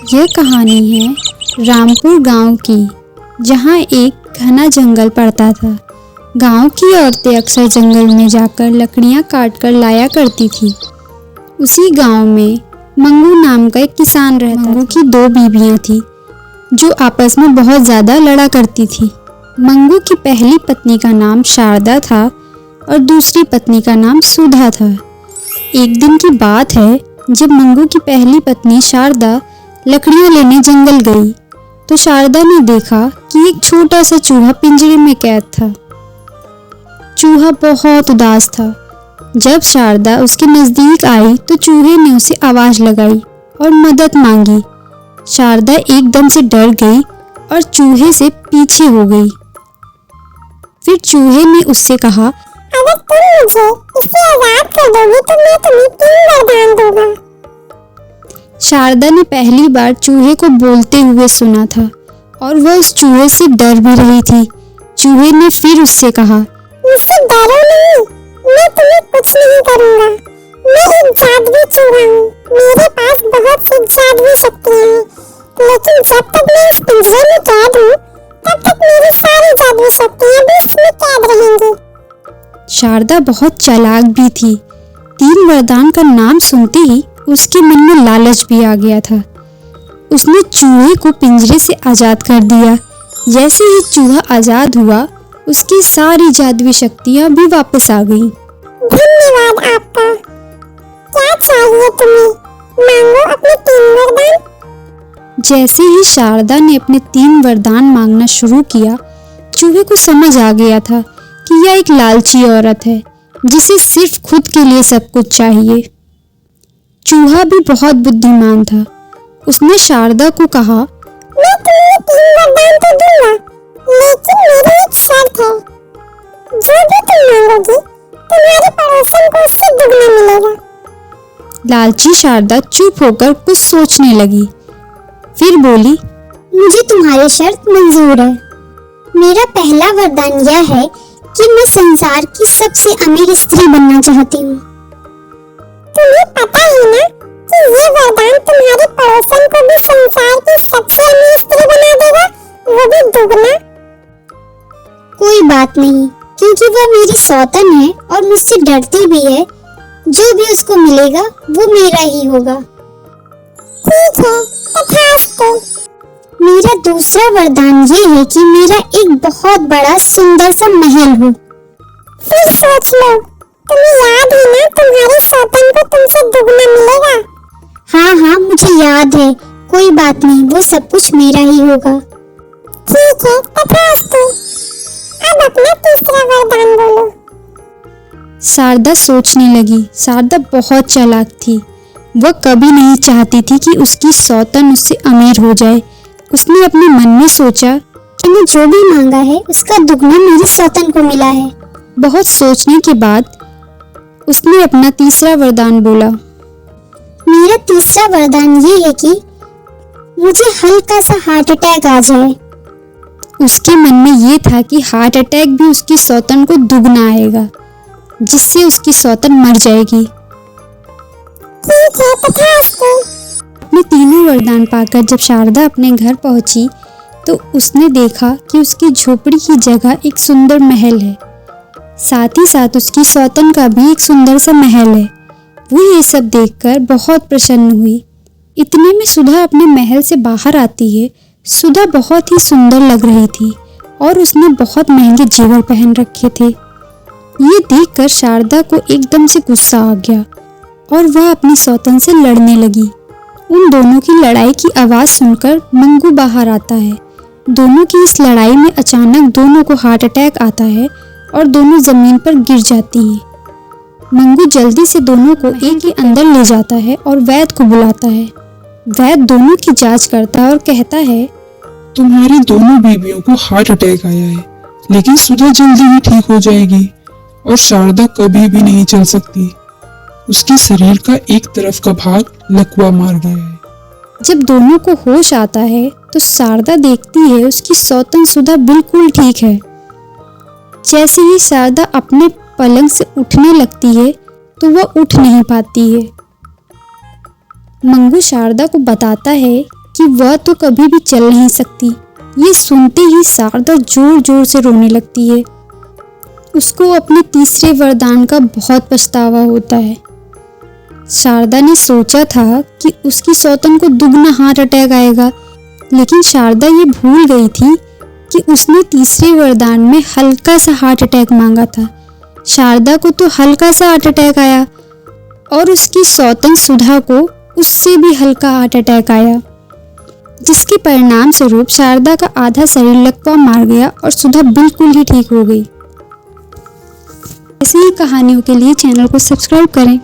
यह कहानी है रामपुर गांव की, जहां एक घना जंगल पड़ता था। गांव की औरतें अक्सर जंगल में जाकर लकड़ियां काट कर लाया करती थी। उसी गांव में मंगू नाम का एक किसान रहता था। मंगू की 2 बीवियां थी जो आपस में बहुत ज़्यादा लड़ा करती थी। मंगू की पहली पत्नी का नाम शारदा था और दूसरी पत्नी का नाम सुधा था। एक दिन की बात है, जब मंगू की पहली पत्नी शारदा लकड़ियां लेने जंगल गई तो शारदा ने देखा कि एक छोटा सा चूहा पिंजरे में कैद था। चूहा बहुत उदास था। जब शारदा उसके नज़दीक आई तो चूहे ने उसे आवाज़ लगाई और मदद मांगी। शारदा एकदम से डर गई और चूहे से पीछे हो गई। फिर चूहे ने उससे कहा, अगर तुम मुझे इससे आजाद कर दोगे तो मैं तुम्हें 3 वरदान दूंगा। शारदा ने पहली बार चूहे को बोलते हुए सुना था और वह उस चूहे से डर भी रही थी। चूहे ने फिर उससे कहा, मुझसे डरो नहीं, मैं तुम्हें कुछ नहीं करूंगा। मैं एक जादुई चूहा हूँ, मेरे पास बहुत सी जादुई शक्तियाँ हैं, लेकिन जब तक मैं इस पिंजरे में कैद हूँ तब तक मेरी सारी जादुई शक्तियाँ भी इसमें कैद रहेंगी। शारदा बहुत चालाक भी थी। 3 वरदान का नाम सुनते ही उसके मन में लालच भी आ गया था। उसने चूहे को पिंजरे से आज़ाद कर दिया। जैसे ही चूहा आज़ाद हुआ, उसकी सारी जादुई शक्तियाँ भी वापस आ गईं। धन्यवाद आपका। क्या चाहिए तुम्हें? मांगो अपने 3 वरदान। जैसे ही शारदा ने अपने 3 वरदान मांगना शुरू किया, चूहे को समझ आ गया था कि यह एक लालची औरत है जिसे सिर्फ खुद के लिए सब कुछ चाहिए। चूहा भी बहुत बुद्धिमान था। उसने शारदा को कहा, मैं तुम्हें 3 वरदान तो दूंगा, लेकिन मेरी एक शर्त है। जो भी तुम मांगोगी तुम्हारे पड़ोसन को उससे दुगना मिलेगा। लालची शारदा चुप होकर कुछ सोचने लगी। फिर बोली, मुझे तुम्हारी शर्त मंजूर है। मेरा पहला वरदान यह है कि मैं संसार की सबसे अमीर स्त्री बनना चाहती हूँ। तुम्हें पता ही ना कि ये वरदान तुम्हारे पड़ोसन को भी संसार की सबसे अमीर स्त्री बना देगा, वो भी दुगना। कोई बात नहीं, क्योंकि वह मेरी सौतन है और मुझसे डरती भी है। जो भी उसको मिलेगा वो मेरा ही होगा। ठीक है, तथास्तु। मेरा दूसरा वरदान ये है कि मेरा एक बहुत बड़ा सुंदर सा महल हो। फिर सोच लो, तुम्हें याद है ना तुम्हारी सौतन को तुमसे दुगना मिलेगा। हाँ, मुझे याद है। कोई बात नहीं, वो सब कुछ मेरा ही होगा। ठीक है, तथास्तु। अब अपना तीसरा वरदान बोलो। शारदा सोचने लगी। शारदा बहुत चालाक थी। वह कभी नहीं चाहती थी कि उसकी सौतन उससे अमीर हो जाए। उसने अपने मन में सोचा कि मैंने जो भी मांगा है उसका दुगना मेरी सौतन को मिला है। बहुत सोचने के बाद उसने अपना तीसरा वरदान बोला। मेरा तीसरा वरदान ये है कि मुझे हल्का सा हार्ट अटैक आ जाए। उसके मन में ये था कि हार्ट अटैक भी उसकी सौतन को दुगना आएगा, जिससे उसकी सौतन मर जाएगी। ठीक है, तथास्तु। अपने तीनों वरदान पाकर जब शारदा अपने घर पहुंची तो उसने देखा कि उसकी झोपड़ी की जगह एक सुंदर महल है। साथ ही साथ उसकी सौतन का भी एक सुंदर सा महल है। वो ये सब देखकर बहुत प्रसन्न हुई। इतने में सुधा अपने महल से बाहर आती है। सुधा बहुत ही सुंदर लग रही थी और उसने बहुत महंगे जेवर पहन रखे थे। ये देखकर शारदा को एकदम से गुस्सा आ गया और वह अपनी सौतन से लड़ने लगी। उन दोनों की लड़ाई की आवाज़ सुनकर मंगू बाहर आता है। दोनों की इस लड़ाई में अचानक दोनों को हार्ट अटैक आता है और दोनों ज़मीन पर गिर जाती हैं। मंगू जल्दी से दोनों को एक के अंदर ले जाता है और वैद्य को बुलाता है। वैद्य दोनों की जांच करता है और कहता है, तुम्हारी दोनों बीवियों को हार्ट अटैक आया है, लेकिन सुधा जल्दी ही ठीक हो जाएगी और शारदा कभी भी नहीं चल सकती। उसके शरीर का एक तरफ का भाग लकवा मार गया है। जब दोनों को होश आता है तो शारदा देखती है उसकी सौतन सुधा बिल्कुल ठीक है। जैसे ही शारदा अपने पलंग से उठने लगती है तो वह उठ नहीं पाती है। मंगू शारदा को बताता है कि वह तो कभी भी चल नहीं सकती। ये सुनते ही शारदा जोर जोर से रोने लगती है। उसको अपने तीसरे वरदान का बहुत पछतावा होता है। शारदा ने सोचा था कि उसकी सौतन को दुगना हार्ट अटैक आएगा, लेकिन शारदा ये भूल गई थी कि उसने तीसरे वरदान में हल्का सा हार्ट अटैक मांगा था। शारदा को तो हल्का सा हार्ट अटैक आया और उसकी सौतन सुधा को उससे भी हल्का हार्ट अटैक आया, जिसके परिणाम स्वरूप शारदा का आधा शरीर लकवा मार गया और सुधा बिल्कुल ही ठीक हो गई। ऐसी ही कहानियों के लिए चैनल को सब्सक्राइब करें।